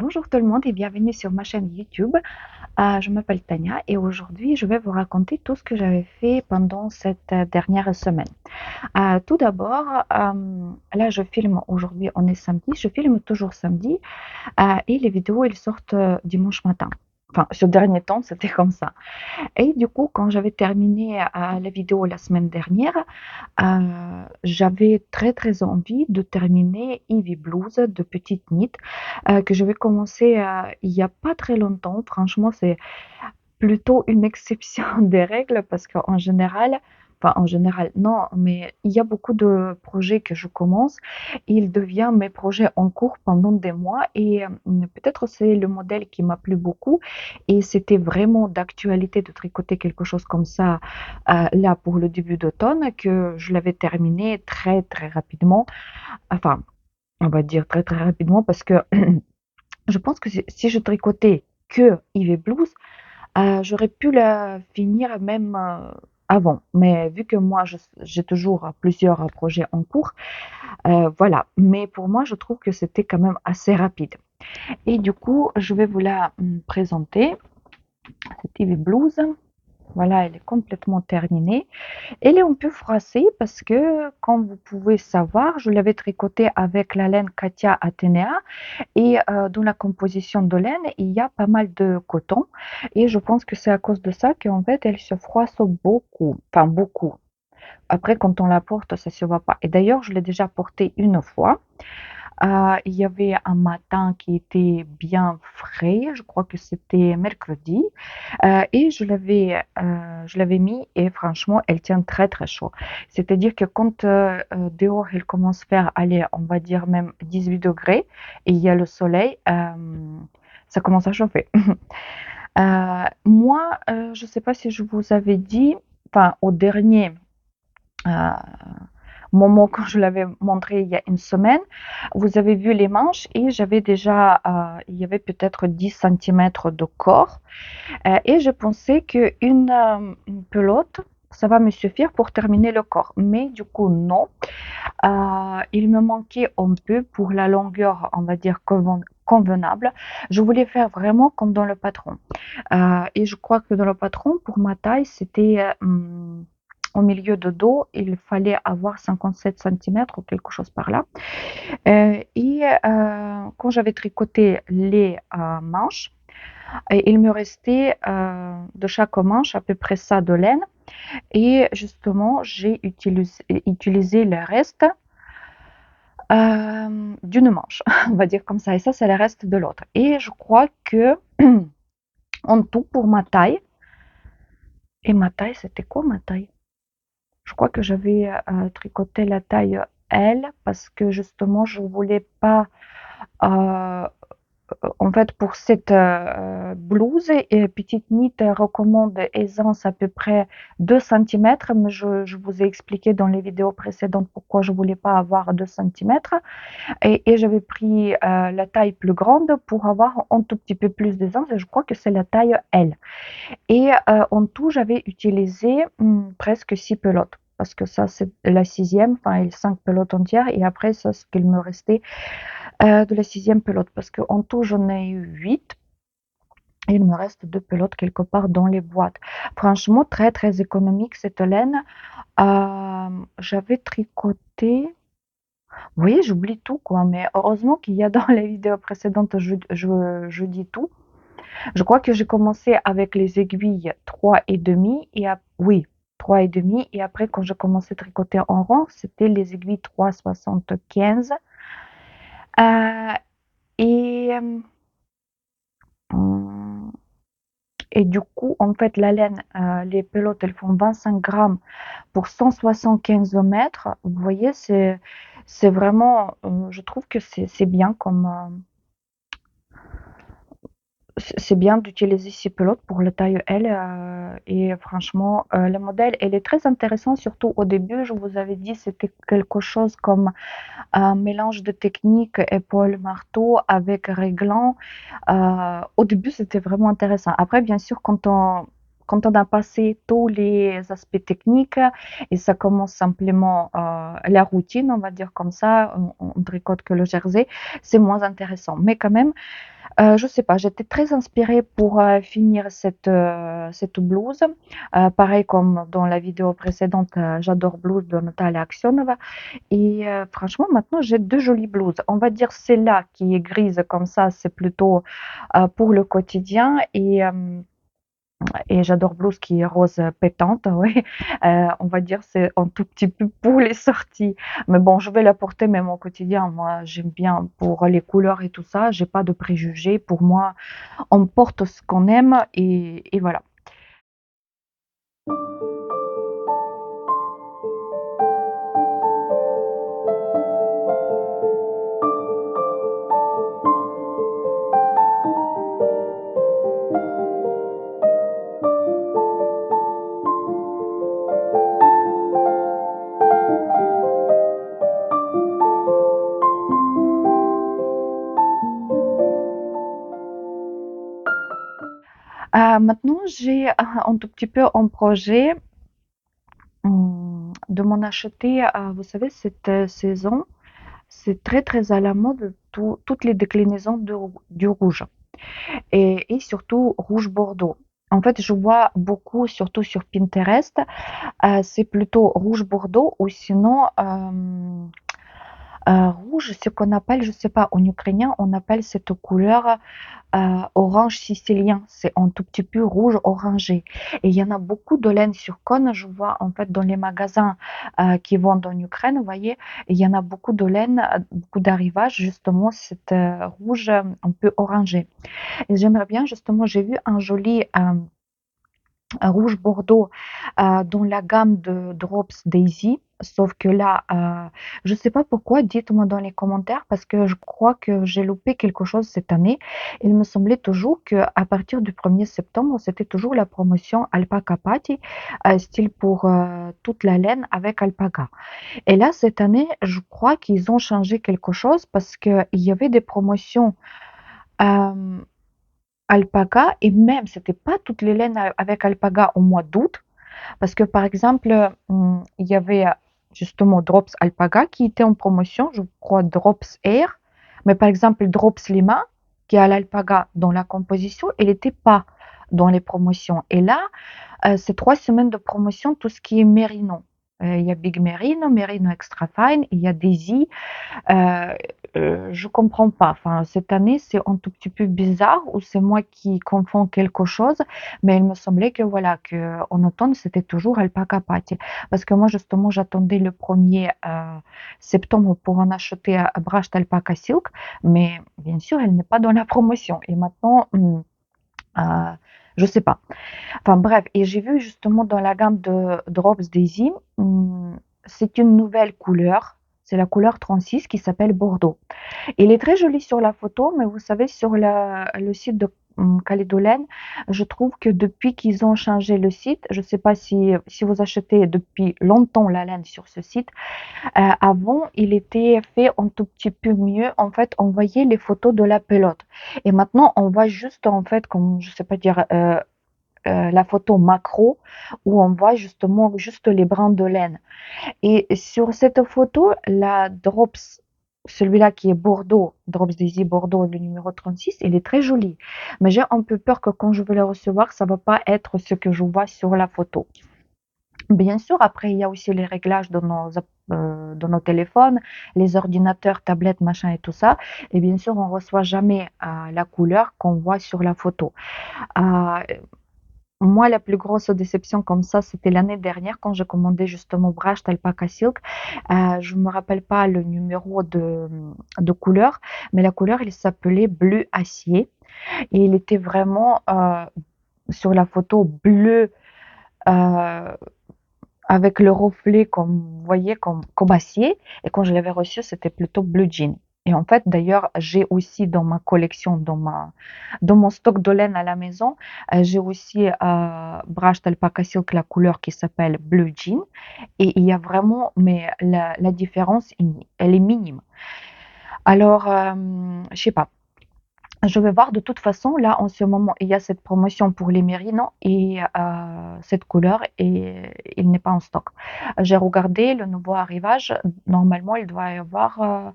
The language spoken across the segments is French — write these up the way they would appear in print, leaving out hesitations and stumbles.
Bonjour tout le monde et bienvenue sur ma chaîne YouTube. Je m'appelle Tania et aujourd'hui je vais vous raconter tout ce que j'avais fait pendant cette dernière semaine. Tout d'abord, là je filme aujourd'hui, on est samedi, je filme toujours samedi et les vidéos elles sortent dimanche matin. Enfin, ce dernier temps, c'était comme ça. Et du coup, quand j'avais terminé la vidéo la semaine dernière, j'avais très, très envie de terminer Ivy Blues de Petite Nit, que je vais commencer, il y a pas très longtemps. Franchement, c'est plutôt une exception des règles parce qu'en général, enfin en général non, mais il y a beaucoup de projets que je commence, il devient mes projets en cours pendant des mois et peut-être c'est le modèle qui m'a plu beaucoup et c'était vraiment d'actualité de tricoter quelque chose comme ça là pour le début d'automne que je l'avais terminé très très rapidement. Enfin, on va dire très très rapidement parce que je pense que si je tricotais que Ivy Blues, j'aurais pu la finir même, avant, mais vu que moi j'ai toujours plusieurs projets en cours, voilà. Mais pour moi, je trouve que c'était quand même assez rapide et du coup, je vais vous la, présenter, cette Ivy Blues. Voilà, elle est complètement terminée. Elle est un peu froissée parce que, comme vous pouvez savoir, je l'avais tricotée avec la laine Katia Athénéa et dans la composition de laine, il y a pas mal de coton et je pense que c'est à cause de ça qu'en fait, elle se froisse beaucoup, enfin beaucoup. Après, quand on la porte, ça se voit pas. Et d'ailleurs, je l'ai déjà portée une fois. Il y avait un matin qui était bien frais, je crois que c'était mercredi, et je l'avais mis et franchement, elle tient très très chaud. C'est-à-dire que quand dehors il commence à faire, aller, on va dire même 18 degrés, et il y a le soleil, ça commence à chauffer. Moi, je ne sais pas si je vous avais dit, enfin au dernier euh, moment quand je l'avais montré il y a une semaine, vous avez vu les manches et j'avais déjà, il y avait peut-être 10 centimètres de corps et je pensais qu'une pelote, ça va me suffire pour terminer le corps. Mais du coup, non. Il me manquait un peu pour la longueur, on va dire, convenable. Je voulais faire vraiment comme dans le patron. Et je crois que dans le patron, pour ma taille, c'était au milieu de dos, il fallait avoir 57 centimètres ou quelque chose par là. Et quand j'avais tricoté les manches, et il me restait de chaque manche à peu près ça de laine. Et justement, j'ai utilisé le reste d'une manche, on va dire comme ça. Et ça, c'est le reste de l'autre. Et je crois que en tout, pour ma taille, et ma taille, c'était quoi ma taille? Je crois que j'avais tricoté la taille L parce que justement, je voulais pas euh, en fait, pour cette blouse, Petite Nit recommande aisance à peu près 2 centimètres, mais je vous ai expliqué dans les vidéos précédentes pourquoi je voulais pas avoir 2 centimètres. Et j'avais pris la taille plus grande pour avoir un tout petit peu plus d'aisance, et je crois que c'est la taille L. Et en tout, j'avais utilisé presque 6 pelotes. Parce que ça, c'est la sixième, enfin, il 5 pelotes entières, et après, ça, ce qu'il me restait de la sixième pelote, parce qu'en tout, j'en ai eu 8. Et il me reste 2 pelotes quelque part dans les boîtes. Franchement, très, très économique cette laine. J'avais tricoté. Vous voyez, j'oublie tout, quoi. Mais heureusement qu'il y a dans les vidéos précédentes, je dis tout. Je crois que j'ai commencé avec les aiguilles 3,5 et oui, 3,5. Et après, quand j'ai commencé à tricoter en rond, c'était les aiguilles 3,75. Euh, et Mmh et du coup, en fait, la laine, les pelotes, elles font 25 grammes pour 175 mètres. Vous voyez, c'est vraiment, je trouve que c'est bien comme, c'est bien d'utiliser ces pelotes pour la taille L, et franchement, le modèle, elle est très intéressant, surtout au début, je vous avais dit, c'était quelque chose comme un mélange de technique épaule-marteau avec réglant. Au début, c'était vraiment intéressant. Après, bien sûr, quand on a passé tous les aspects techniques et ça commence simplement la routine, on va dire comme ça, on tricote que le jersey, c'est moins intéressant. Mais quand même, Je sais pas, j'étais très inspirée pour, finir cette blouse. Pareil comme dans la vidéo précédente, «J'adore blouse» de Natalia Aksionova et franchement maintenant j'ai 2 jolies blouses. On va dire celle-là qui est grise comme ça, c'est plutôt, pour le quotidien et j'adore blouse qui est rose pétante, oui. On va dire c'est un tout petit peu pour les sorties. Mais bon, je vais la porter même au quotidien. Moi, j'aime bien pour les couleurs et tout ça. J'ai pas de préjugés. Pour moi, on porte ce qu'on aime et voilà. Maintenant, j'ai un tout petit peu un projet de m'en acheter. Vous savez, cette saison, c'est très très à la mode toutes les déclinaisons du rouge. Et surtout rouge bordeaux. En fait, je vois beaucoup, surtout sur Pinterest, c'est plutôt rouge bordeaux ou sinon rouge, ce qu'on appelle, je sais pas, en ukrainien, on appelle cette couleur orange sicilien. C'est un tout petit peu rouge orangé. Et il y en a beaucoup de laine sur cône. Je vois en fait dans les magasins qui vendent en Ukraine, vous voyez, il y en a beaucoup de laine, beaucoup d'arrivage, justement, cette rouge un peu orangé. Et j'aimerais bien, justement, j'ai vu un joli rouge bordeaux dans la gamme de Drops Daisy. Sauf que là, je ne sais pas pourquoi, dites-moi dans les commentaires, parce que je crois que j'ai loupé quelque chose cette année. Il me semblait toujours qu'à partir du 1er septembre, c'était toujours la promotion Alpaca Party, style pour toute la laine avec alpaga. Et là, cette année, je crois qu'ils ont changé quelque chose parce qu'il y avait des promotions euh, alpaga et même c'était pas toutes les laines avec alpaga au mois d'août parce que par exemple il y avait justement Drops Alpaga qui était en promotion, je crois Drops Air, mais par exemple Drops Lima qui a l'alpaga dans la composition, il n'était pas dans les promotions. Et là, c'est 3 semaines de promotion, tout ce qui est Merino. Il y a Big Merino, Merino Extra Fine, il y a Daisy, Heu je comprends pas. Enfin, cette année, c'est un tout petit peu bizarre ou c'est moi qui confonds quelque chose, mais il me semblait que voilà, qu'en automne, c'était toujours Alpaca Party. Parce que moi, justement, j'attendais le 1er septembre pour en acheter à Brashт Alpaca Silk, mais bien sûr, elle n'est pas dans la promotion et maintenant, heu, je sais pas. Enfin bref, et j'ai vu justement dans la gamme de Drops Daisy, c'est une nouvelle couleur, c'est la couleur 36 qui s'appelle bordeaux. Il est très joli sur la photo, mais vous savez, sur le site de Calédolène, je trouve que depuis qu'ils ont changé le site, je ne sais pas si vous achetez depuis longtemps la laine sur ce site, avant, il était fait un tout petit peu mieux. En fait, on voyait les photos de la pelote. Et maintenant, on voit juste, en fait, comme je sais pas dire, la photo macro où on voit justement juste les brins de laine. Et sur cette photo, la Drops, celui-là qui est Bordeaux, Drops Daisy Bordeaux, le numéro 36, il est très joli. Mais j'ai un peu peur que quand je vais le recevoir, ça va pas être ce que je vois sur la photo. Bien sûr, après, il y a aussi les réglages de nos téléphones, les ordinateurs, tablettes, machin et tout ça. Et bien sûr, on reçoit jamais la couleur qu'on voit sur la photo. Euh, Moi, la plus grosse déception comme ça, c'était l'année dernière quand j'ai commandé justement Brashт Alpaca Silk. Je me rappelle pas le numéro de couleur, mais la couleur, il s'appelait bleu acier et il était vraiment sur la photo bleu euh, avec le reflet comme vous voyez comme acier. Et quand je l'avais reçu, c'était plutôt bleu jean. Et en fait, d'ailleurs, j'ai aussi dans ma collection, dans mon stock de laine à la maison, j'ai aussi Brashт Alpaca Silk, la couleur qui s'appelle bleu jean. Et il y a vraiment, mais la différence, elle est minime. Alors, je sais pas. Je vais voir de toute façon, là, en ce moment, il y a cette promotion pour les mérinos et cette couleur et il n'est pas en stock. J'ai regardé le nouveau arrivage. Normalement, il doit y avoir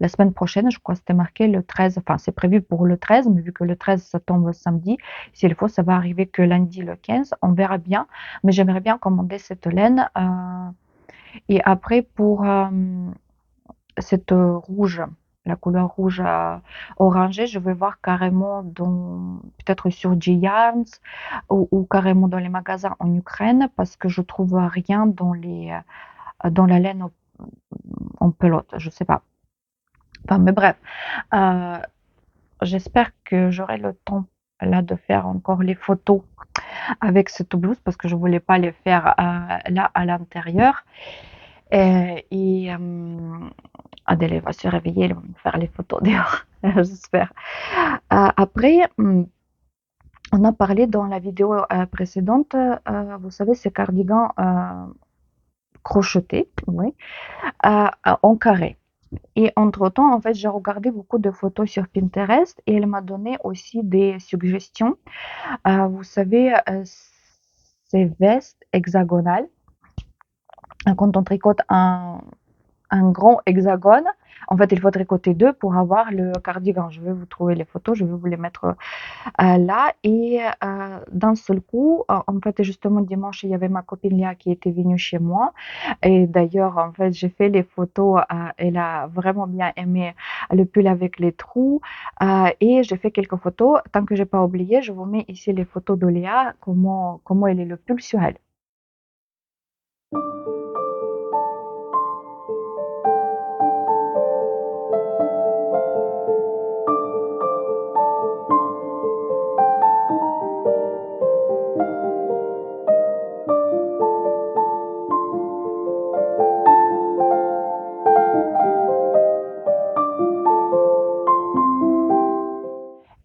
la semaine prochaine, je crois que c'était marqué le 13, enfin c'est prévu pour le 13, mais vu que le 13 ça tombe samedi, s'il faut, ça va arriver que lundi le 15, on verra bien. Mais j'aimerais bien commander cette laine. Et après, pour cette rouge, la couleur rouge orangée, je vais voir carrément dans, peut-être sur G-Yarns ou carrément dans les magasins en Ukraine parce que je trouve rien dans la laine en pelote, je sais pas. Enfin, mais bref, euh, j'espère que j'aurai le temps là de faire encore les photos avec cette blouse parce que je voulais pas les faire là à l'intérieur. Adèle va se réveiller, elle va me faire les photos dehors, j'espère. Après, on a parlé dans la vidéo précédente, vous savez, ces cardigans crochetés, oui, en carré. Et entre-temps, en fait, j'ai regardé beaucoup de photos sur Pinterest et elle m'a donné aussi des suggestions. Vous savez, ces vestes hexagonales, quand on tricote un grand hexagone. En fait, il faut tricoter deux pour avoir le cardigan. Je vais vous trouver les photos, je vais vous les mettre là. Et d'un seul coup, en fait, justement, dimanche, il y avait ma copine Léa qui était venue chez moi. Et d'ailleurs, en fait, j'ai fait les photos. Elle a vraiment bien aimé le pull avec les trous. Et j'ai fait quelques photos. Tant que j'ai pas oublié, je vous mets ici les photos de Léa, comment elle est le pull sur elle.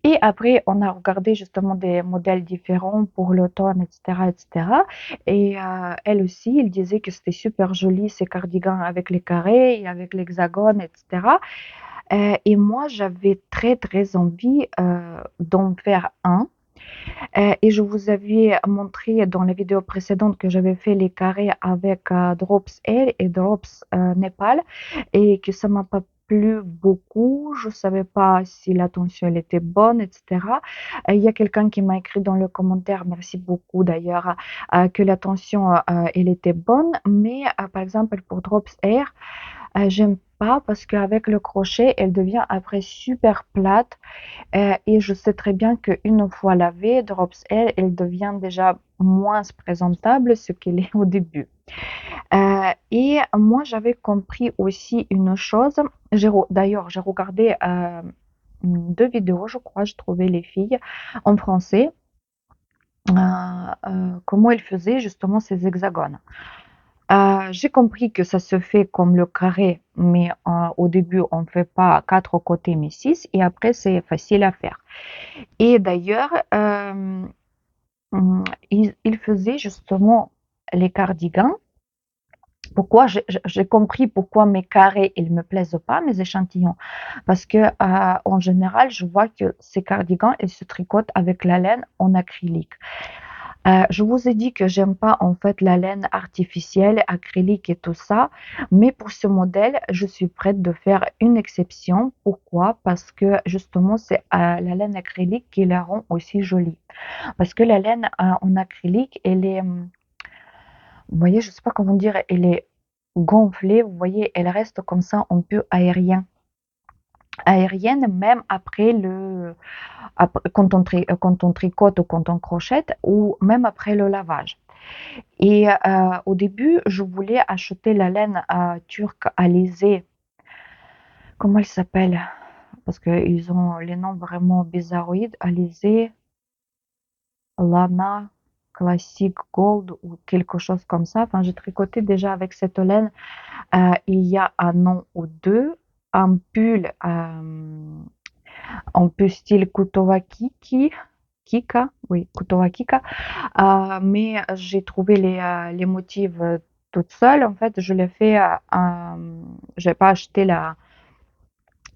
Et après, on a regardé justement des modèles différents pour l'automne, etc., etc. Et elle aussi, elle disait que c'était super joli ces cardigans avec les carrés et avec l'hexagone, etc. Et moi, j'avais très très envie d'en faire un. Et je vous avais montré dans la vidéo précédente que j'avais fait les carrés avec Drops Air et Drops Népal et que ça m'a pas plu beaucoup. Je savais pas si la tension elle était bonne, etc. Il y a quelqu'un qui m'a écrit dans le commentaire, merci beaucoup d'ailleurs, que la tension elle était bonne, mais par exemple pour Drops Air, j'aime pas parce qu'avec le crochet, elle devient après super plate et je sais très bien qu'une fois lavée, Drops Air, elle devient déjà moins présentable ce qu'elle est au début. Et moi, j'avais compris aussi une chose. D'ailleurs, j'ai regardé deux vidéos, je crois, je trouvais les filles en français, comment elles faisaient justement ces hexagones. J'ai compris que ça se fait comme le carré, mais au début, on ne fait pas quatre côtés, mais six, et après, c'est facile à faire. Et d'ailleurs, il faisait justement les cardigans. Pourquoi j'ai compris pourquoi mes carrés ils me plaisent pas, mes échantillons, parce que en général, je vois que ces cardigans ils se tricotent avec la laine en acrylique. Je vous ai dit que j'aime pas en fait la laine artificielle, acrylique et tout ça, mais pour ce modèle, je suis prête de faire une exception. Pourquoi? Parce que justement, c'est la laine acrylique qui la rend aussi jolie. Parce que la laine en acrylique, elle est, vous voyez, je sais pas comment dire, elle est gonflée, vous voyez, elle reste comme ça un peu aérienne même après quand on tricote ou quand on crochette ou même après le lavage. Et au début, je voulais acheter la laine turque Alizé. Comment elle s'appelle? Parce qu'ils ont les noms vraiment bizarroïdes. Alizé, Lana, Classic Gold ou quelque chose comme ça. Enfin, j'ai tricoté déjà avec cette laine il y a un an ou deux un pull un peu style Kutowa Kika, oui, Kutowa Kika. Mais j'ai trouvé les motifs toute seule. En fait, je l'ai fait, j'ai pas acheté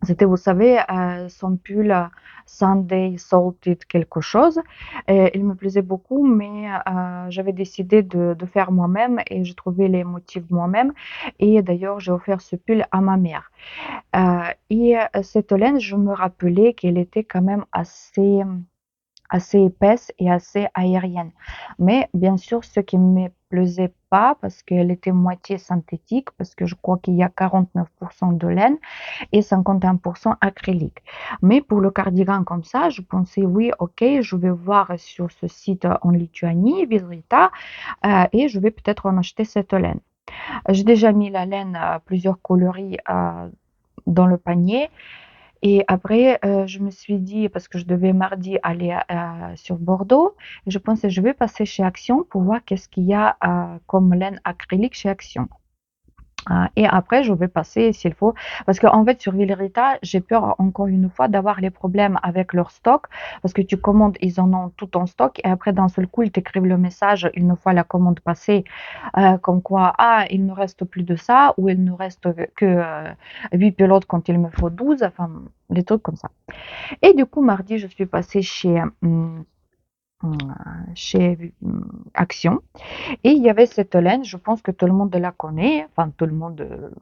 C'était, vous savez, son pull Sunday Salted quelque chose. Et il me plaisait beaucoup, mais j'avais décidé de faire moi-même et j'ai trouvé les motifs moi-même. Et d'ailleurs, j'ai offert ce pull à ma mère. Et cette laine, je me rappelais qu'elle était quand même assez épaisse et assez aérienne. Mais bien sûr, ce qui me plaisait pas, parce qu'elle était moitié synthétique, parce que je crois qu'il y a 49% de laine et 51% acrylique. Mais pour le cardigan comme ça, je pensais, oui, ok, je vais voir sur ce site en Lituanie, Vidrita, et je vais peut-être en acheter cette laine. J'ai déjà mis la laine à plusieurs coloris dans le panier. Et après, je me suis dit, parce que je devais mardi aller sur Bordeaux, je pensais, je vais passer chez Action pour voir qu'est-ce qu'il y a comme laine acrylique chez Action. Et après, je vais passer s'il faut. Parce qu'en fait, sur Villerita, j'ai peur encore une fois d'avoir les problèmes avec leur stock. Parce que tu commandes, ils en ont tout en stock. Et après, d'un seul coup, ils t'écrivent le message une fois la commande passée, comme quoi, ah, il ne reste plus de ça, ou il ne reste que 8 pelotes quand il me faut 12. Enfin, des trucs comme ça. Et du coup, mardi, je suis passée chez Action. Et il y avait cette laine, je pense que tout le monde la connaît, enfin tout le monde,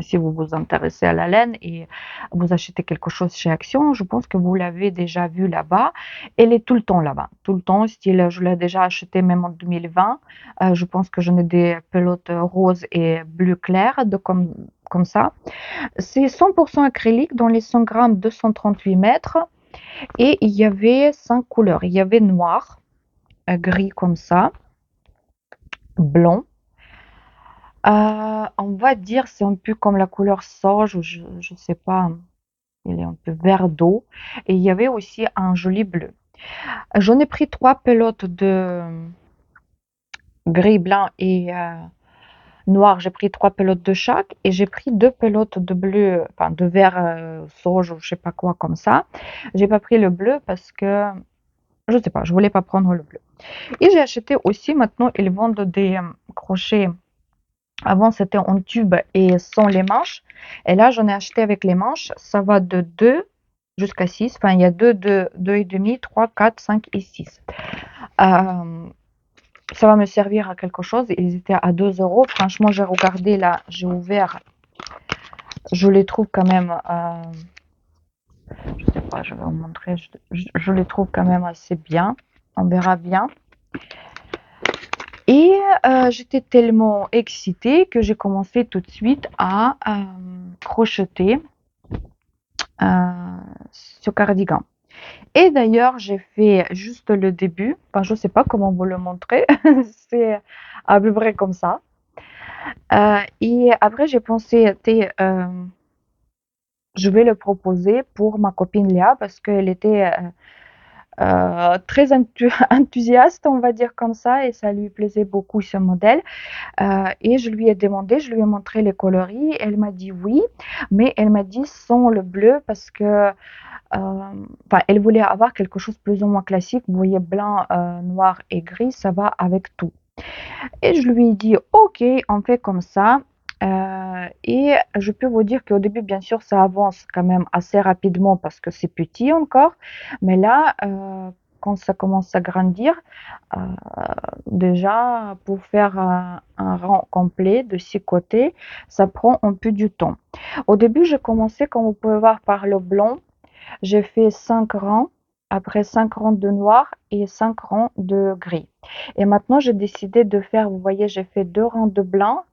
si vous vous intéressez à la laine et vous achetez quelque chose chez Action, je pense que vous l'avez déjà vue là-bas. Elle est tout le temps là-bas, tout le temps, style, je l'ai déjà achetée même en 2020. Je pense que j'en ai des pelotes roses et bleu clair, comme ça. C'est 100% acrylique dans les 100 grammes, 238 mètres. Et il y avait 5 couleurs. Il y avait noir, gris comme ça, blanc. On va dire c'est un peu comme la couleur sauge ou je sais pas, il est un peu vert d'eau et il y avait aussi un joli bleu. J'en ai pris 3 pelotes de gris, blanc et noir. J'ai pris 3 pelotes de chaque et j'ai pris 2 pelotes de bleu, enfin de vert, sauge ou je sais pas quoi comme ça. J'ai pas pris le bleu parce que je sais pas, je voulais pas prendre le bleu. Et j'ai acheté aussi maintenant ils vendent des, crochets. Avant, c'était en tube et sans les manches. Et là, j'en ai acheté avec les manches. Ça va de 2 jusqu'à 6. Enfin, il y a 2 et demi, 3, 4, 5 et 6. Ça va me servir à quelque chose. Ils étaient à 2 euros. Franchement, j'ai regardé là, j'ai ouvert. Je les trouve quand même, je sais pas, je vais vous montrer. Je les trouve quand même assez bien. On verra bien. Et j'étais tellement excitée que j'ai commencé tout de suite à crocheter ce cardigan. Et d'ailleurs, j'ai fait juste le début. Enfin, je ne sais pas comment vous le montrer. C'est à peu près comme ça. Et après, j'ai pensé, je vais le proposer pour ma copine Léa parce qu'elle était très enthousiaste, on va dire comme ça, et ça lui plaisait beaucoup ce modèle. Et je lui ai demandé, je lui ai montré les coloris. Elle m'a dit oui, mais elle m'a dit sans le bleu parce que enfin, elle voulait avoir quelque chose de plus ou moins classique. Vous voyez, blanc, noir et gris, ça va avec tout. Et je lui ai dit, ok, on fait comme ça. Et je peux vous dire qu'au début, bien sûr, ça avance quand même assez rapidement parce que c'est petit encore. Mais là, quand ça commence à grandir, euh, déjà, pour faire un rang complet de 6 côtés, ça prend un peu du temps. Au début, j'ai commencé, comme vous pouvez voir, par le blanc. J'ai fait 5 rangs, après 5 rangs de noir et 5 rangs de gris. Et maintenant, j'ai décidé de faire, vous voyez, j'ai fait 2 rangs de blanc,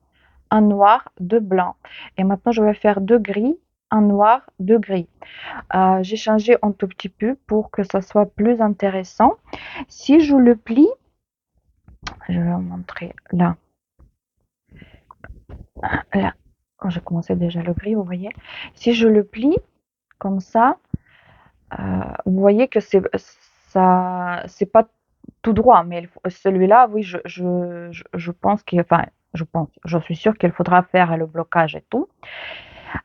un noir, 2 blancs. Et maintenant, je vais faire 2 gris, un noir, 2 gris. J'ai changé un tout petit peu pour que ça soit plus intéressant. Si je le plie, je vais vous montrer là. Là, j'ai commencé déjà le gris, vous voyez. Si je le plie comme ça, vous voyez que c'est pas tout droit, mais celui-là, oui, je pense qu'il, enfin, je suis sûre qu'il faudra faire le blocage et tout.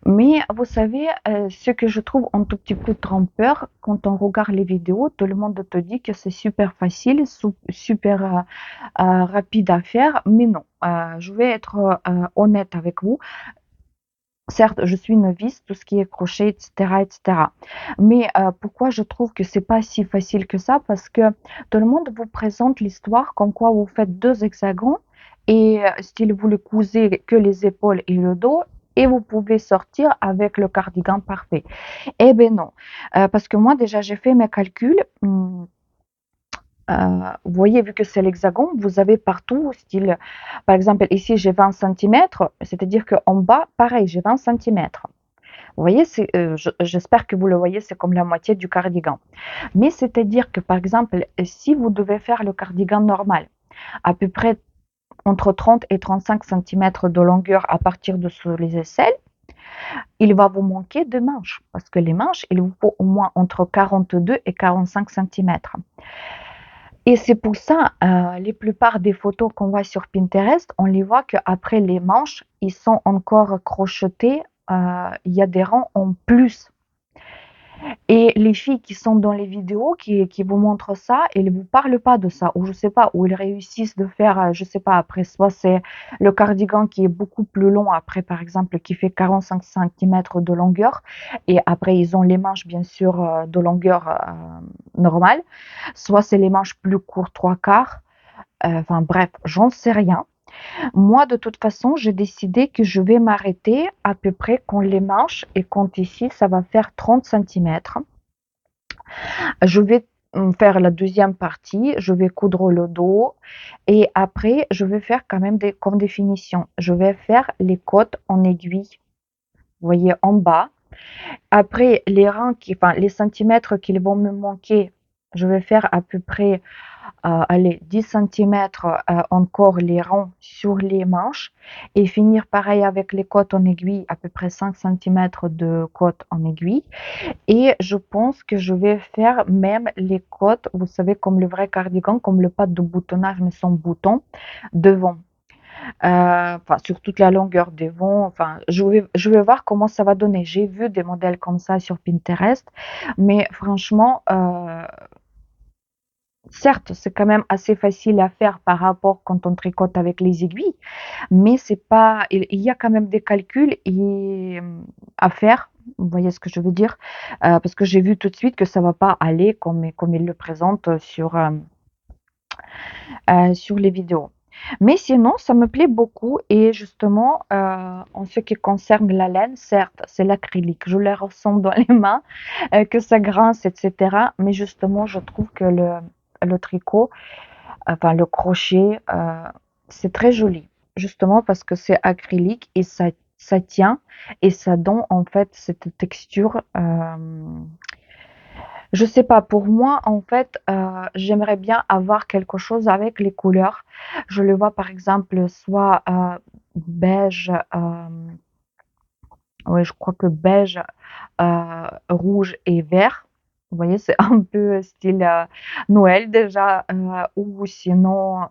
Mais vous savez, ce que je trouve un tout petit peu trompeur, quand on regarde les vidéos, tout le monde te dit que c'est super facile, super rapide à faire, mais non. Je vais être honnête avec vous. certes, je suis novice, tout ce qui est crochet, etc., etc. Mais pourquoi je trouve que c'est pas si facile que ça? Parce que tout le monde vous présente l'histoire comme quoi vous faites deux hexagones et style vous le cousez que les épaules et le dos et vous pouvez sortir avec le cardigan parfait. Eh ben non. Parce que moi déjà j'ai fait mes calculs. Vous voyez, vu que c'est l'hexagone, vous avez partout, style, par exemple, ici j'ai 20 centimètres, c'est-à-dire qu'en bas, pareil, j'ai 20 centimètres. Vous voyez, j'espère que vous le voyez, c'est comme la moitié du cardigan. Mais c'est-à-dire que, par exemple, si vous devez faire le cardigan normal, à peu près entre 30 et 35 centimètres de longueur à partir de sous les aisselles, il va vous manquer deux manches, parce que les manches, il vous faut au moins entre 42 et 45 centimètres. Et c'est pour ça, les plupart des photos qu'on voit sur Pinterest, on les voit qu'après les manches, ils sont encore crochetés, il y a des rangs en plus. Et les filles qui sont dans les vidéos, qui vous montrent ça, elles ne vous parlent pas de ça, ou je sais pas, ou ils réussissent de faire, je sais pas, après, soit c'est le cardigan qui est beaucoup plus long, après, par exemple, qui fait 45 centimètres de longueur, et après, ils ont les manches, bien sûr, de longueur normale, soit c'est les manches plus courtes, trois quarts, enfin bref, j'en sais rien. Moi, de toute façon, j'ai décidé que je vais m'arrêter à peu près quand les manches et quand ici, ça va faire 30 centimètres. Je vais faire la deuxième partie, je vais coudre le dos et après, je vais faire quand même comme définition. Je vais faire les côtes en aiguille, vous voyez, en bas. Après, enfin, les centimètres qui vont me manquer, je vais faire à peu près allez, 10 centimètres encore les rangs sur les manches et finir pareil avec les côtes en aiguille, à peu près 5 centimètres de côte en aiguille. Et je pense que je vais faire même les côtes, vous savez, comme le vrai cardigan, comme le pas de boutonnage, mais sans bouton, devant. Enfin, sur toute la longueur devant. Enfin, je vais voir comment ça va donner. J'ai vu des modèles comme ça sur Pinterest, mais franchement, certes, c'est quand même assez facile à faire par rapport quand on tricote avec les aiguilles, mais c'est pas, il y a quand même des calculs à faire. Vous voyez ce que je veux dire? Parce que j'ai vu tout de suite que ça va pas aller comme il le présente sur les vidéos. Mais sinon, ça me plaît beaucoup et justement, en ce qui concerne la laine, certes, c'est l'acrylique. Je la ressens dans les mains, que ça grince, etc. Mais justement, je trouve que le tricot, enfin le crochet, c'est très joli. Justement parce que c'est acrylique et ça tient et ça donne en fait cette texture. Je sais pas, pour moi, en fait, j'aimerais bien avoir quelque chose avec les couleurs. Je le vois par exemple soit beige, ouais, je crois que beige, rouge et vert. Vous voyez, c'est un peu style Noël déjà, ou sinon,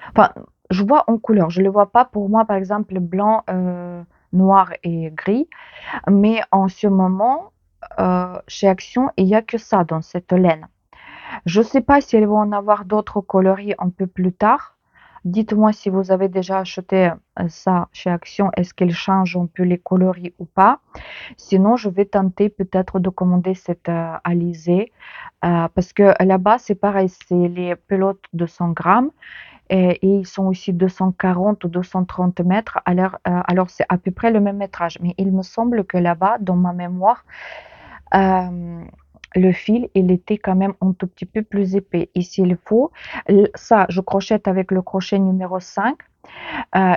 enfin, je vois en couleur. Je le vois pas pour moi, par exemple, blanc, noir et gris. Mais en ce moment, chez Action, il y a que ça dans cette laine. Je ne sais pas si elles vont en avoir d'autres coloris un peu plus tard. Dites-moi si vous avez déjà acheté ça chez Action, est-ce qu'elles changent un peu les coloris ou pas? Sinon, je vais tenter peut-être de commander cette alizée parce que là-bas, c'est pareil, c'est les pelotes de 100 grammes et ils sont aussi 240 ou 230 mètres. Alors c'est à peu près le même métrage. Mais il me semble que là-bas, dans ma mémoire, euh, le fil, il était quand même un tout petit peu plus épais. Ici, il faut, ça, je crochette avec le crochet numéro 5.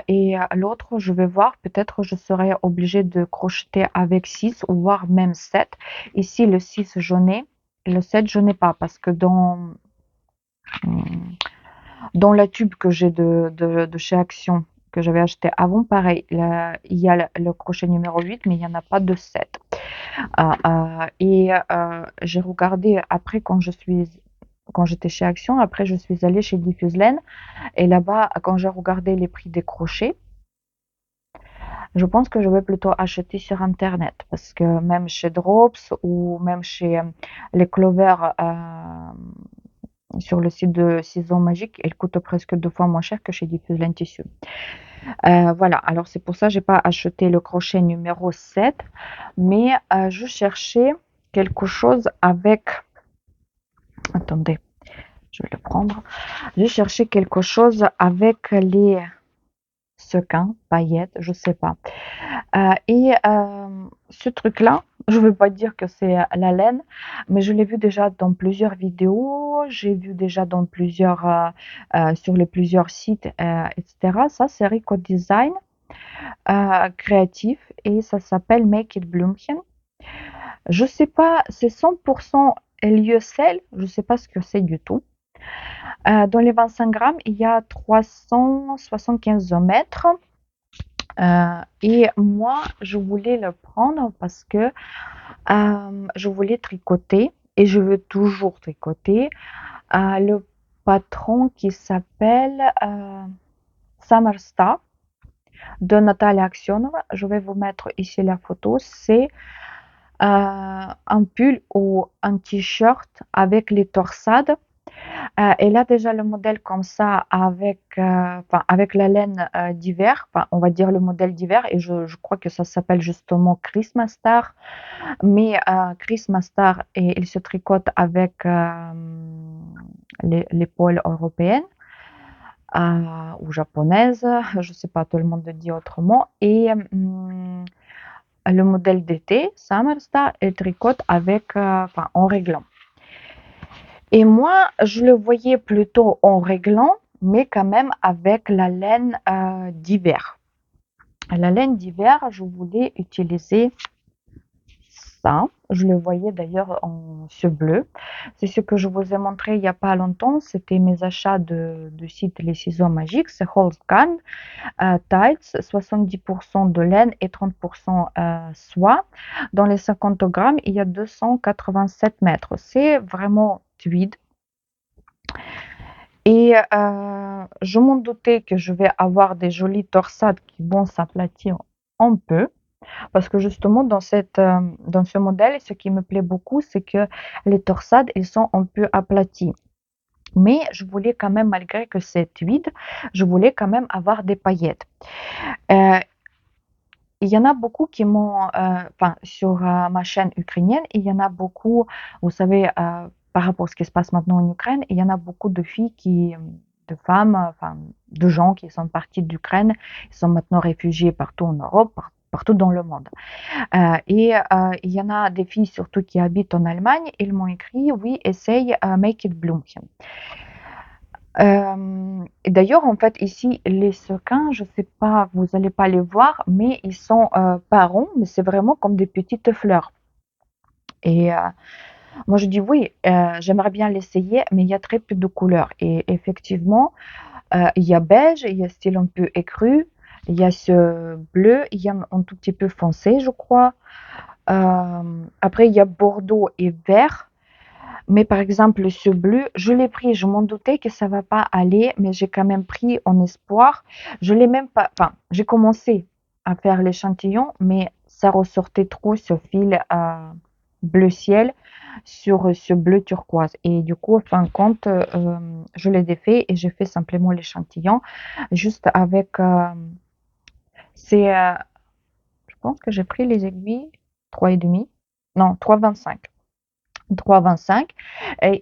Et l'autre, je vais voir, peut-être je serai obligée de crocheter avec 6 ou voire même 7. Ici, le 6, je n'ai. Le 7, je n'ai pas parce que dans la tube que j'ai de chez Action, que j'avais acheté avant, pareil, il y a le crochet numéro 8, mais il n'y en a pas de 7. Et j'ai regardé après quand j'étais chez Action, après je suis allée chez Diffuse Laine et là-bas, quand j'ai regardé les prix des crochets, je pense que je vais plutôt acheter sur internet parce que même chez Drops ou même chez les Clover sur le site de Ciseaux Magiques, elle coûte presque deux fois moins cher que chez Diffuse Laine Tissu. Voilà, alors c'est pour ça que j'ai pas acheté le crochet numéro 7, mais je cherchais quelque chose avec, attendez, je vais le prendre. Je cherchais quelque chose avec les sequins, paillettes, je sais pas. Ce truc-là, je ne veux pas dire que c'est la laine, mais je l'ai vu déjà dans plusieurs vidéos, j'ai vu déjà dans sur les plusieurs sites, etc. Ça, c'est Rico Design créatif et ça s'appelle Make It Blümchen. Je sais pas, c'est 100% lyocell, je sais pas ce que c'est du tout. Dans les 25 grammes, il y a 375 mètres. Et moi, je voulais le prendre parce que je voulais tricoter et je veux toujours tricoter. Le patron qui s'appelle Summer Star de Natalia Aksionova. Je vais vous mettre ici la photo. C'est un pull ou un t-shirt avec les torsades. Elle a déjà le modèle comme ça avec la laine d'hiver, enfin, on va dire le modèle d'hiver, et je crois que ça s'appelle justement Christmas Star. Mais Christmas Star, et il se tricote avec l'épaule européenne ou japonaise, je ne sais pas, tout le monde le dit autrement. Et le modèle d'été, Summer Star, elle tricote enfin, en réglant. Et moi, je le voyais plutôt en réglant, mais quand même avec la laine d'hiver. La laine d'hiver, je voulais utiliser ça. Je le voyais d'ailleurs en ce bleu. C'est ce que je vous ai montré il n'y a pas longtemps. C'était mes achats du site Les Ciseaux Magiques. C'est Holzgarn Tights, 70% de laine et 30% soie. Dans les 50 grammes, il y a 287 mètres. C'est vraiment tweed. Et je m'en doutais que je vais avoir des jolies torsades qui vont s'aplatir un peu. Parce que justement, dans ce modèle, ce qui me plaît beaucoup, c'est que les torsades, elles sont un peu aplaties. Mais je voulais quand même, malgré que c'est tweed, je voulais quand même avoir des paillettes. Euh, il y en a beaucoup qui m'ont, enfin, sur ma chaîne ukrainienne, il y en a beaucoup, vous savez, par rapport à ce qui se passe maintenant en Ukraine, il y en a beaucoup de filles de femmes, enfin, de gens qui sont partis d'Ukraine, ils sont maintenant réfugiés partout en Europe, partout dans le monde. Il y en a des filles surtout qui habitent en Allemagne, ils m'ont écrit, oui, essaye Make It Bloom. Et d'ailleurs, en fait, ici, les sequins, je sais pas, vous allez pas les voir, mais ils sont pas ronds, mais c'est vraiment comme des petites fleurs. Et moi, je dis oui, j'aimerais bien l'essayer, mais il y a très peu de couleurs. Et effectivement, il y a beige, il y a style un peu écru, il y a ce bleu, il y a un tout petit peu foncé, je crois. Après, il y a bordeaux et vert. Mais par exemple, ce bleu, je l'ai pris, je m'en doutais que ça va pas aller, mais j'ai quand même pris en espoir. Je l'ai même pas, enfin, j'ai commencé à faire l'échantillon, mais ça ressortait trop ce fil bleu ciel sur ce bleu turquoise. Et du coup, en fin de compte, je l'ai défait et j'ai fait simplement l'échantillon, juste avec, c'est, je pense que j'ai pris les aiguilles 3,5, non, 3,25. 3,25.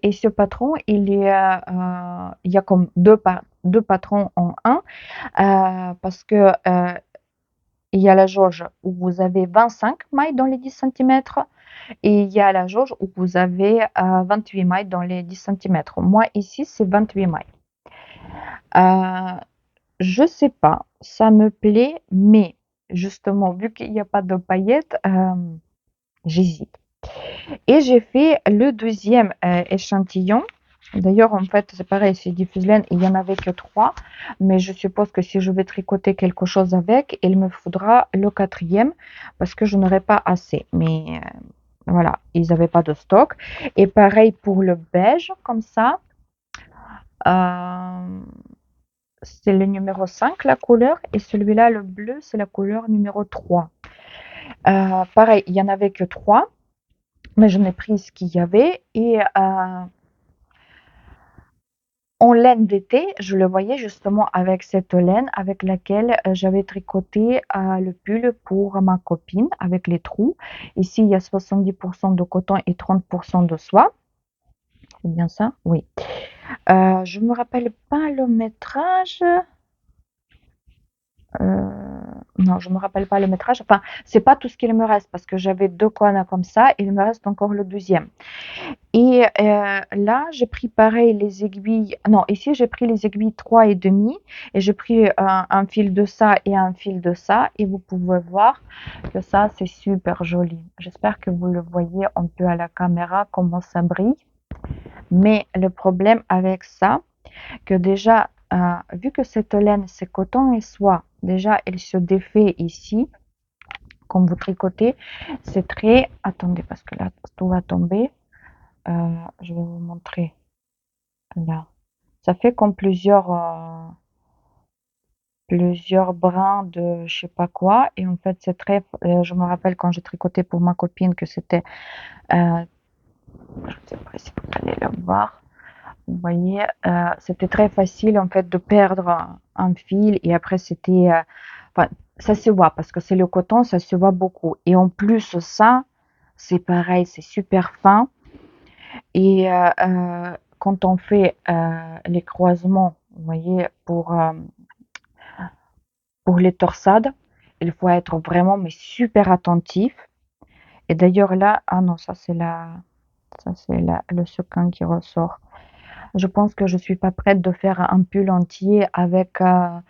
Et ce patron, il y a comme deux patrons en un, parce que il y a la jauge où vous avez 25 mailles dans les 10 centimètres et il y a la jauge où vous avez 28 mailles dans les 10 centimètres. Moi, ici, c'est 28 mailles. Je sais pas, ça me plaît, mais justement, vu qu'il n'y a pas de paillettes, j'hésite. Et j'ai fait le deuxième échantillon. D'ailleurs, en fait, c'est pareil, c'est du fuslaine, il n'y en avait que 3. Mais je suppose que si je vais tricoter quelque chose avec, il me faudra le quatrième parce que je n'aurai pas assez. Mais voilà, ils n'avaient pas de stock. Et pareil pour le beige, comme ça. Euh, c'est le numéro 5 la couleur. Et celui-là, le bleu, c'est la couleur numéro 3. Pareil, il n'y en avait que 3. Mais je n'ai pris ce qu'il y avait. Et en laine d'été, je le voyais justement avec cette laine avec laquelle j'avais tricoté le pull pour ma copine avec les trous. Ici, il y a 70% de coton et 30% de soie. C'est bien ça? Oui. Je me rappelle pas le métrage. Euh, non, je me rappelle pas le métrage. Enfin, c'est pas tout ce qu'il me reste parce que j'avais deux cônes comme ça. Et il me reste encore le deuxième. Et là, j'ai pris pareil les aiguilles. Non, ici, j'ai pris les aiguilles 3,5 et j'ai pris un fil de ça et un fil de ça. Et vous pouvez voir que ça, c'est super joli. J'espère que vous le voyez un peu à la caméra, comment ça brille. Mais le problème avec ça, que déjà, vu que cette laine, c'est coton et soie, déjà, elle se défait ici, comme vous tricotez. C'est très... Attendez, parce que là, tout va tomber. Je vais vous montrer. Là. Ça fait comme plusieurs brins de je sais pas quoi. Et en fait, c'est très. Je me rappelle quand j'ai tricoté pour ma copine que c'était. Je ne sais pas si vous allez le voir. Vous voyez, c'était très facile en fait de perdre un fil. Et après, c'était. Enfin, ça se voit parce que c'est le coton, ça se voit beaucoup. Et en plus, ça, c'est pareil, c'est super fin. Et quand on fait les croisements, vous voyez, pour les torsades, il faut être vraiment mais super attentif. Et d'ailleurs là, ah non, ça c'est le sequin qui ressort. Je pense que je suis pas prête de faire un pull entier avec euh,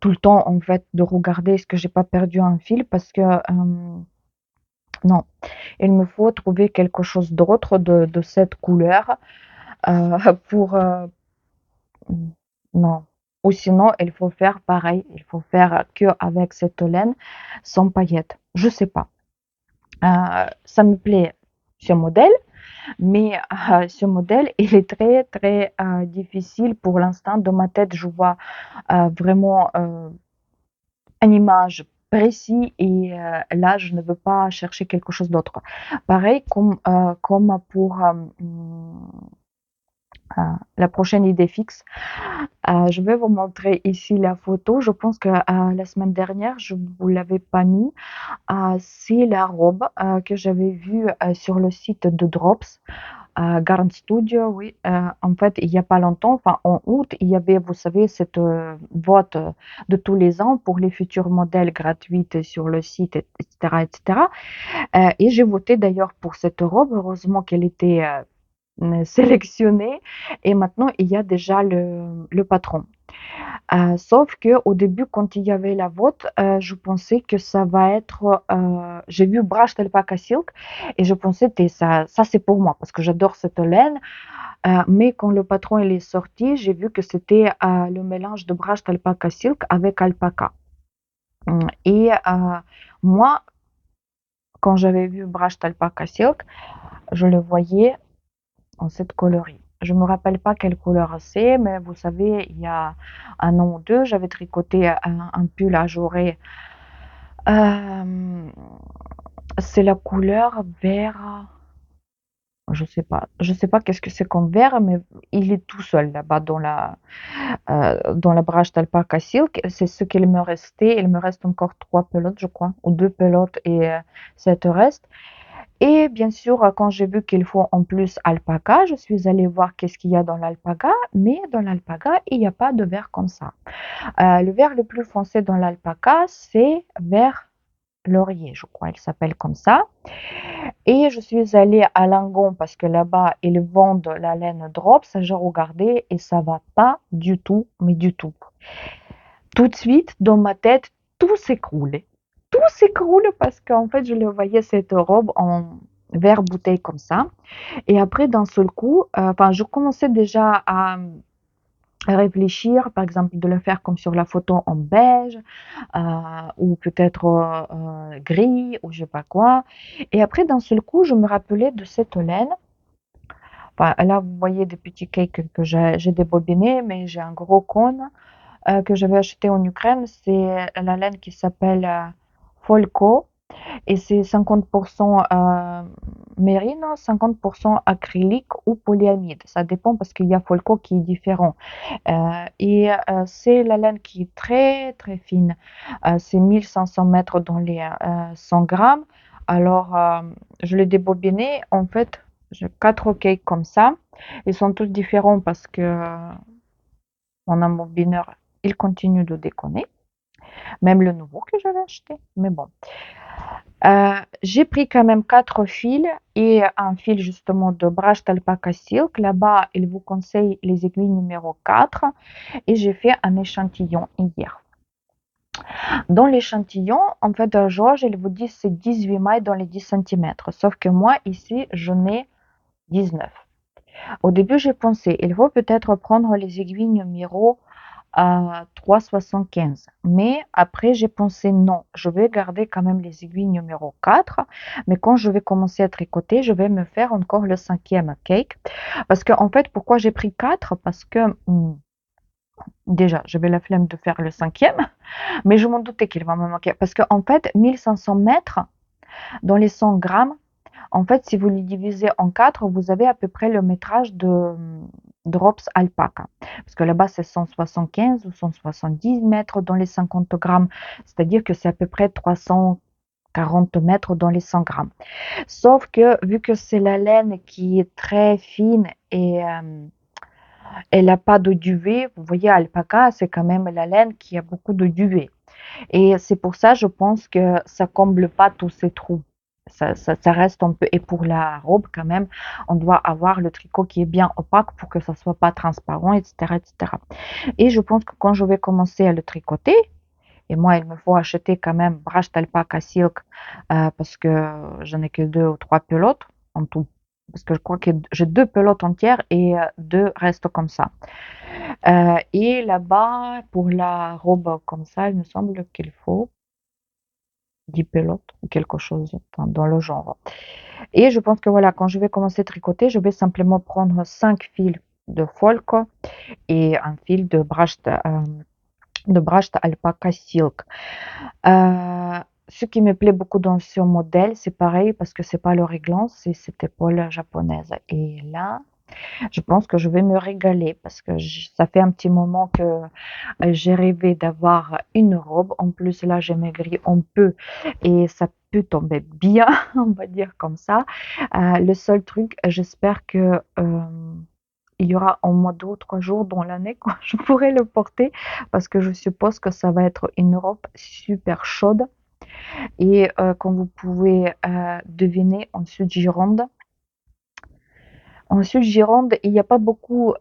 tout le temps en fait de regarder est-ce que j'ai pas perdu un fil parce que non, il me faut trouver quelque chose d'autre de cette couleur pour non. Ou sinon, il faut faire pareil, il faut faire que avec cette laine sans paillettes. Je sais pas. Ça me plaît ce modèle, mais ce modèle, il est très très difficile pour l'instant. Dans ma tête, je vois vraiment une image précis et là, je ne veux pas chercher quelque chose d'autre. Pareil comme pour la prochaine idée fixe. Je vais vous montrer ici la photo. Je pense que la semaine dernière, je ne vous l'avais pas mis. C'est la robe que j'avais vue sur le site de Drops. Garn Studio, oui. En fait, il n'y a pas longtemps, enfin en août, il y avait, vous savez, cette vote de tous les ans pour les futurs modèles gratuits sur le site, etc., etc. Et j'ai voté d'ailleurs pour cette robe. Heureusement qu'elle était sélectionnée. Et maintenant, il y a déjà le patron. Sauf que au début, quand il y avait la vote, je pensais que ça va être. J'ai vu Brushed Alpaca Silk et je pensais que ça c'est pour moi parce que j'adore cette laine. Mais quand le patron il est sorti, j'ai vu que c'était le mélange de Brushed Alpaca Silk avec alpaca. Et moi, quand j'avais vu Brushed Alpaca Silk, je le voyais en cette coloris. Je ne me rappelle pas quelle couleur c'est, mais vous savez, il y a un an ou deux, j'avais tricoté un pull à jorer. Euh, c'est la couleur vert. Je sais pas qu'est-ce que c'est comme vert, mais il est tout seul là-bas dans la branche d'alpaca silk. C'est ce qu'il me restait. Il me reste encore trois pelotes, je crois, ou deux pelotes et ça te reste. Et bien sûr, quand j'ai vu qu'il faut en plus alpaca, je suis allée voir qu'est-ce qu'il y a dans l'alpaca, mais dans l'alpaca, il n'y a pas de vert comme ça. Le vert le plus foncé dans l'alpaca, c'est vert laurier, je crois, il s'appelle comme ça. Et je suis allée à Langon parce que là-bas, ils vendent la laine Drops. J'ai regardé et ça va pas du tout, mais du tout. Tout de suite, dans ma tête, tout s'écroule. Tout s'écroule parce qu'en fait, je le voyais cette robe en verre bouteille comme ça. Et après, d'un seul coup, enfin, je commençais déjà à réfléchir, par exemple, de le faire comme sur la photo en beige, ou peut-être gris, ou je sais pas quoi. Et après, d'un seul coup, je me rappelais de cette laine. Enfin, là, vous voyez des petits cakes que j'ai débobinés, mais j'ai un gros cône que j'avais acheté en Ukraine. C'est la laine qui s'appelle Folco. et c'est 50% mérino, 50% acrylique ou polyamide. Ça dépend parce qu'il y a Folco qui est différent. C'est la laine qui est très très fine. C'est 1500 mètres dans les 100 grammes. Alors, je l'ai débobiné. En fait, j'ai 4 cakes comme ça. Ils sont tous différents parce que mon embobineur, il continue de déconner. Même le nouveau que j'avais acheté. Mais bon. J'ai pris quand même 4 fils et un fil justement de Brushed Alpaca Silk. Là-bas, il vous conseille les aiguilles numéro 4 et j'ai fait un échantillon hier. Dans l'échantillon, en fait, Georges, il vous dit c'est 18 mailles dans les 10 centimètres. Sauf que moi, ici, j'en ai 19. Au début, j'ai pensé, il faut peut-être prendre les aiguilles numéro à 3,75. Mais après, j'ai pensé non, je vais garder quand même les aiguilles numéro 4. Mais quand je vais commencer à tricoter, je vais me faire encore le 5e cake. Parce que, en fait, pourquoi j'ai pris 4? Parce que déjà, j'avais la flemme de faire le 5e, mais je m'en doutais qu'il va me manquer. Parce qu'en fait, 1500 mètres dans les 100 grammes, en fait, si vous les divisez en 4, vous avez à peu près le métrage de Drops Alpaca. Parce que là-bas, c'est 175 ou 170 mètres dans les 50 grammes. C'est-à-dire que c'est à peu près 340 mètres dans les 100 grammes. Sauf que, vu que c'est la laine qui est très fine et elle n'a pas de duvet, vous voyez, alpaca, c'est quand même la laine qui a beaucoup de duvet. Et c'est pour ça, je pense que ça comble pas tous ces trous. Ça reste un peu. Et pour la robe, quand même, on doit avoir le tricot qui est bien opaque pour que ça soit pas transparent, etc., etc. Et je pense que quand je vais commencer à le tricoter, et moi, il me faut acheter quand même Brushed Alpaca Silk parce que j'en ai que 2 ou 3 pelotes en tout. Parce que je crois que j'ai 2 pelotes entières et 2 restent comme ça. Et là-bas, pour la robe comme ça, il me semble qu'il faut 10 pelotes ou quelque chose dans le genre. Et je pense que voilà, quand je vais commencer à tricoter, je vais simplement prendre 5 fils de Folco et un fil de Brushed Alpaca Silk. Ce qui me plaît beaucoup dans ce modèle, c'est pareil parce que c'est pas le réglant, c'est cette épaule japonaise. Et là, je pense que je vais me régaler parce que ça fait un petit moment que j'ai rêvé d'avoir une robe. En plus, là, j'ai maigri un peu et ça peut tomber bien, on va dire comme ça. Le seul truc, j'espère que il y aura au moins 2 ou 3 jours dans l'année quand je pourrai le porter parce que je suppose que ça va être une robe super chaude. Et comme vous pouvez deviner, en Sud-Gironde, il n'y a pas beaucoup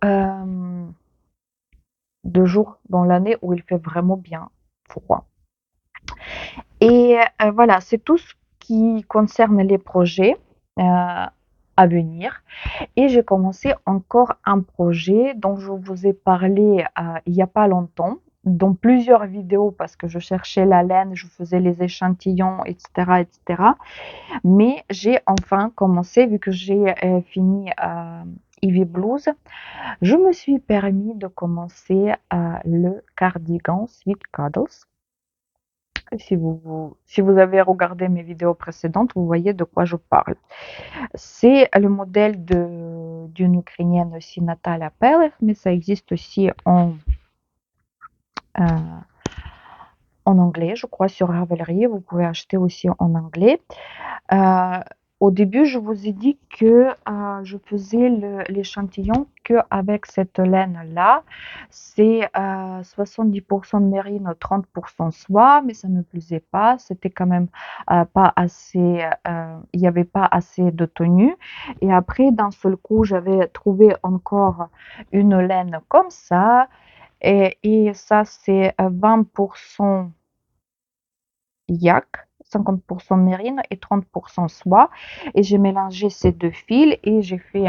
de jours dans l'année où il fait vraiment bien froid. Et voilà, c'est tout ce qui concerne les projets à venir. Et j'ai commencé encore un projet dont je vous ai parlé il n'y a pas longtemps, dans plusieurs vidéos parce que je cherchais la laine, je faisais les échantillons, etc., etc. Mais j'ai enfin commencé, vu que j'ai fini Ivy Blues, je me suis permis de commencer le cardigan Sweet Cuddles. Si vous avez regardé mes vidéos précédentes, vous voyez de quoi je parle. C'est le modèle d'une Ukrainienne aussi, Natalia Pelev, mais ça existe aussi euh, en anglais, je crois, sur Ravelry. Vous pouvez acheter aussi en anglais. Euh, Au début, je vous ai dit que je faisais l'échantillon qu'avec cette laine-là. C'est 70% de mérino, 30% soie, mais ça ne me plaisait pas. C'était quand même pas assez, il n'y avait pas assez de tenue. Et après, d'un seul coup, j'avais trouvé encore une laine comme ça. Et ça, c'est 20% yak, 50% mérine et 30% soie. Et j'ai mélangé ces 2 fils et j'ai fait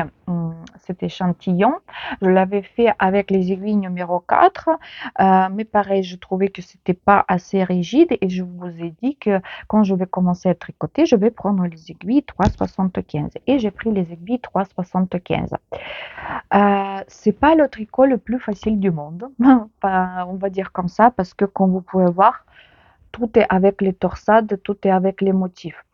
cet échantillon. Je l'avais fait avec les aiguilles numéro 4, mais pareil, je trouvais que c'était pas assez rigide et je vous ai dit que quand je vais commencer à tricoter, je vais prendre les aiguilles 3,75 et j'ai pris les aiguilles 3,75. C'est pas le tricot le plus facile du monde, on va dire comme ça, parce que comme vous pouvez voir, tout est avec les torsades, tout est avec les motifs.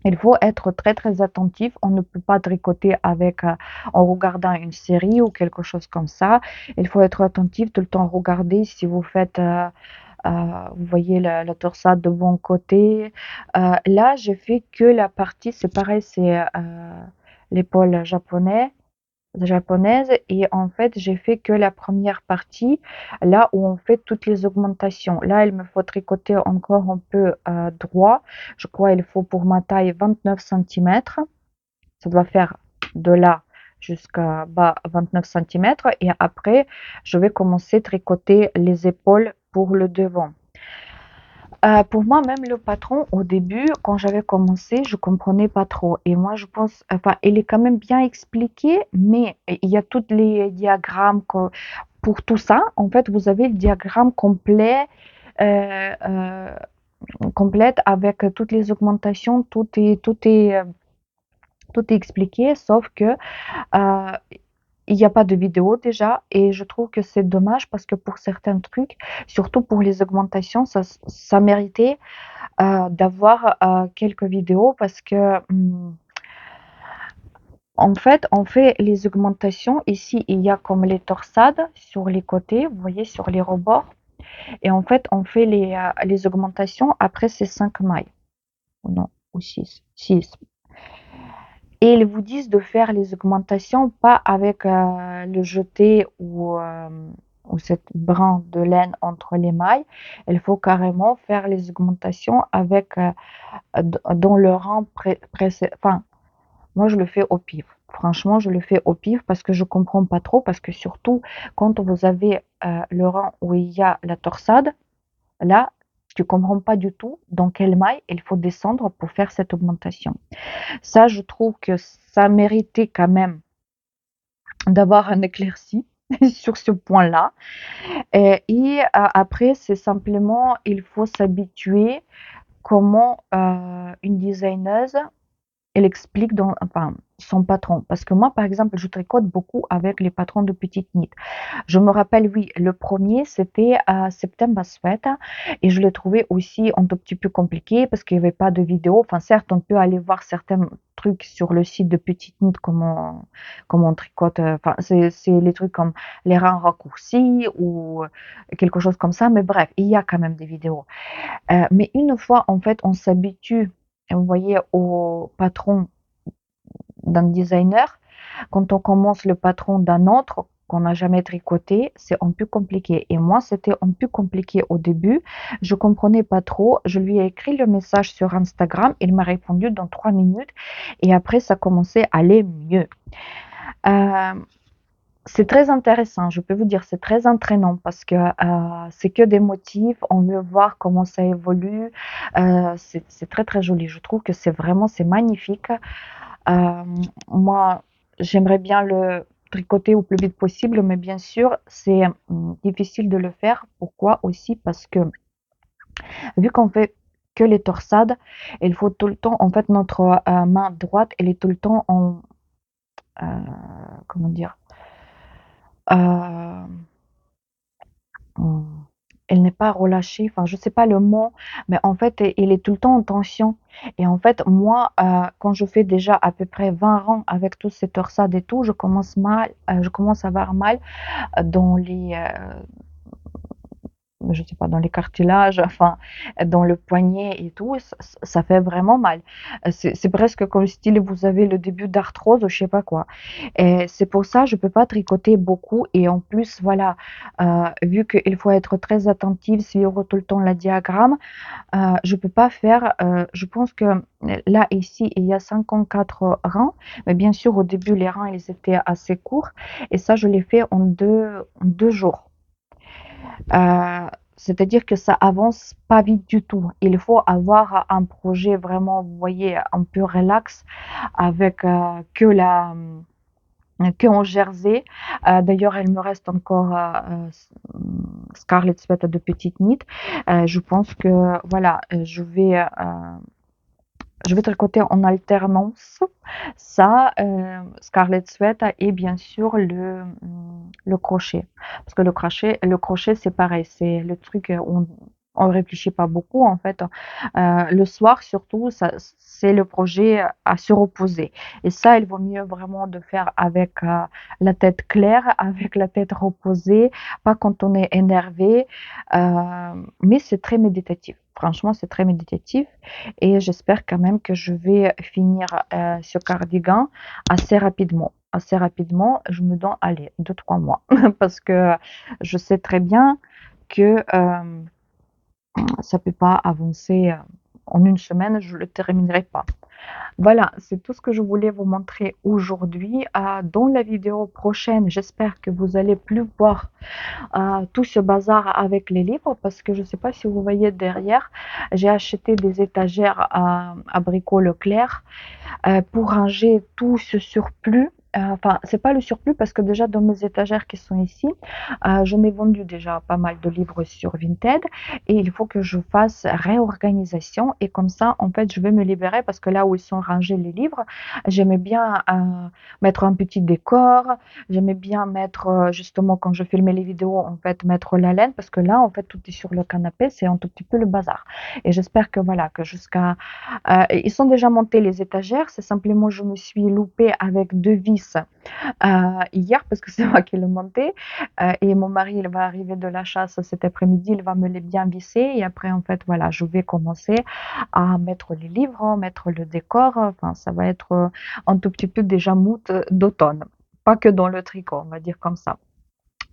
Il faut être très très attentif. On ne peut pas tricoter en regardant une série ou quelque chose comme ça. Il faut être attentif tout le temps. Regarder si vous faites, vous voyez la torsade de bon côté. Là, j'ai fait que la partie, c'est pareil, c'est l'épaule japonaise et en fait j'ai fait que la première partie là où on fait toutes les augmentations. Là il me faut tricoter encore un peu droit. Je crois il faut pour ma taille 29 centimètres. Ça doit faire de là jusqu'à bas 29 centimètres et après je vais commencer à tricoter les épaules pour le devant. Pour moi, même le patron, au début, quand j'avais commencé, je comprenais pas trop. Et moi, je pense, enfin, il est quand même bien expliqué, mais il y a tous les diagrammes pour tout ça. En fait, vous avez le diagramme complet, euh, euh, complète avec toutes les augmentations, tout est expliqué, sauf que euh, il n'y a pas de vidéo déjà et je trouve que c'est dommage parce que pour certains trucs, surtout pour les augmentations, ça méritait d'avoir quelques vidéos parce que en fait, on fait les augmentations. Ici, il y a comme les torsades sur les côtés, vous voyez, sur les rebords. Et en fait, on fait les augmentations après ces 5 mailles. Non, ou 6. 6. Et ils vous disent de faire les augmentations pas avec le jeté ou cette brin de laine entre les mailles. Il faut carrément faire les augmentations avec dans le rang précédent. Enfin, moi, je le fais au pif. Franchement, je le fais au pif parce que je comprends pas trop. Parce que surtout, quand vous avez le rang où il y a la torsade, là, tu comprends pas du tout dans quelle maille il faut descendre pour faire cette augmentation. Ça, je trouve que ça méritait quand même d'avoir un éclairci sur ce point-là. Après, c'est simplement, il faut s'habituer comment une designeuse elle explique enfin, son patron. Parce que moi, par exemple, je tricote beaucoup avec les patrons de petites nids. Je me rappelle, oui, le premier, c'était à September Sweat et je l'ai trouvé aussi un tout petit peu compliqué parce qu'il n'y avait pas de vidéo. Enfin, certes, on peut aller voir certains trucs sur le site de Petite Knit, comment on tricote. Enfin, c'est les trucs comme les rangs raccourcis ou quelque chose comme ça. Mais bref, il y a quand même des vidéos. Mais une fois, en fait, on s'habitue, vous voyez, au patron d'un designer, quand on commence le patron d'un autre qu'on n'a jamais tricoté, c'est un peu compliqué. Et moi, c'était un peu compliqué au début. Je comprenais pas trop. Je lui ai écrit le message sur Instagram. Il m'a répondu dans 3 minutes. Et après, ça commençait à aller mieux. Euh, c'est très intéressant, je peux vous dire, c'est très entraînant parce que c'est que des motifs, on veut voir comment ça évolue. C'est très très joli. Je trouve que c'est magnifique. Euh, Moi, j'aimerais bien le tricoter au plus vite possible, mais bien sûr, c'est difficile de le faire. Pourquoi aussi? Parce que vu qu'on fait que les torsades, il faut tout le temps, en fait, notre main droite, elle est tout le temps euh, comment dire, euh, elle n'est pas relâchée, enfin, je sais pas le mot, mais en fait, il est tout le temps en tension. Et en fait, moi, quand je fais déjà à peu près 20 rangs avec tous ces torsades et tout, je commence à avoir mal dans je sais pas, dans les cartilages, enfin, dans le poignet et tout, ça fait vraiment mal. C'est presque comme style vous avez le début d'arthrose ou je sais pas quoi. Et c'est pour ça je peux pas tricoter beaucoup et en plus voilà, vu qu'il faut être très attentif, suivre tout le temps le diagramme, je peux pas faire. Je pense que là ici il y a 54 rangs, mais bien sûr au début les rangs ils étaient assez courts et ça je l'ai fait en 2 jours. Euh, C'est-à-dire que ça avance pas vite du tout. Il faut avoir un projet vraiment, vous voyez, un peu relax avec que en jersey. D'ailleurs, il me reste encore Scarlet Sweat de Petite Knit. Je pense que voilà, je vais tricoter en alternance ça, Scarlet Sweat et bien sûr le crochet. Parce que le crochet c'est pareil, c'est le truc où on réfléchit pas beaucoup en fait. Le soir surtout, ça c'est le projet à se reposer et ça, il vaut mieux vraiment de faire avec, la tête claire, avec la tête reposée, pas quand on est énervé, mais c'est très méditatif. Franchement, c'est très méditatif et j'espère quand même que je vais finir, ce cardigan assez rapidement. Assez rapidement, je me donne, allez, 2 3 mois parce que je sais très bien que, ça peut pas avancer, en une semaine, je le terminerai pas. Voilà, c'est tout ce que je voulais vous montrer aujourd'hui. Dans la vidéo prochaine, j'espère que vous allez plus voir, tout ce bazar avec les livres parce que je ne sais pas si vous voyez derrière, j'ai acheté des étagères à Brico Leclerc, pour ranger tout ce surplus. Enfin, c'est pas le surplus parce que déjà dans mes étagères qui sont ici, j'en ai vendu déjà pas mal de livres sur Vinted et il faut que je fasse réorganisation et comme ça, en fait, je vais me libérer parce que là où ils sont rangés les livres, j'aimais bien mettre un petit décor, j'aimais bien mettre justement quand je filmais les vidéos, en fait, mettre la laine parce que là, en fait, tout est sur le canapé, c'est un tout petit peu le bazar. Et j'espère que voilà, que jusqu'à ils sont déjà montés les étagères, c'est simplement je me suis loupée avec 2 vis, hier parce que c'est moi qui l'ai monté, et mon mari, il va arriver de la chasse cet après-midi, il va me les bien visser et après en fait, voilà, je vais commencer à mettre les livres, mettre le décor, enfin ça va être, un tout petit peu déjà mood, d'automne. Pas que dans le tricot, on va dire comme ça.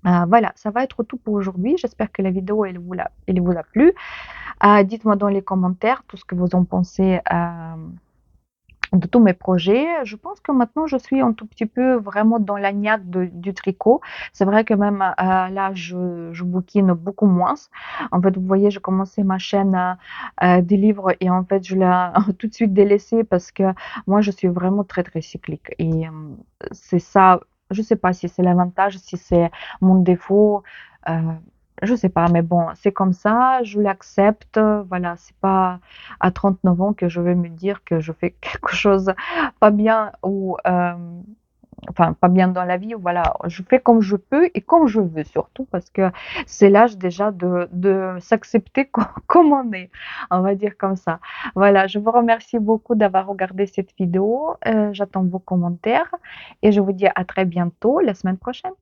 Voilà, ça va être tout pour aujourd'hui. J'espère que la vidéo elle vous a plu. Dites-moi dans les commentaires tout ce que vous en pensez, de tous mes projets. Je pense que maintenant je suis un tout petit peu vraiment dans la niaque du tricot. C'est vrai que même, là je bouquine beaucoup moins. En fait, vous voyez, j'ai commencé ma chaîne, des livres et en fait je l'ai tout de suite délaissée parce que moi je suis vraiment très, très cyclique et c'est ça, je sais pas si c'est l'avantage, si c'est mon défaut, heu, je sais pas, mais bon, c'est comme ça, je l'accepte, voilà, c'est pas à 39 ans que je vais me dire que je fais quelque chose pas bien ou enfin pas bien dans la vie. Voilà, je fais comme je peux et comme je veux surtout parce que c'est l'âge déjà de s'accepter comme on est, on va dire comme ça. Voilà, je vous remercie beaucoup d'avoir regardé cette vidéo. J'attends vos commentaires et je vous dis à très bientôt la semaine prochaine.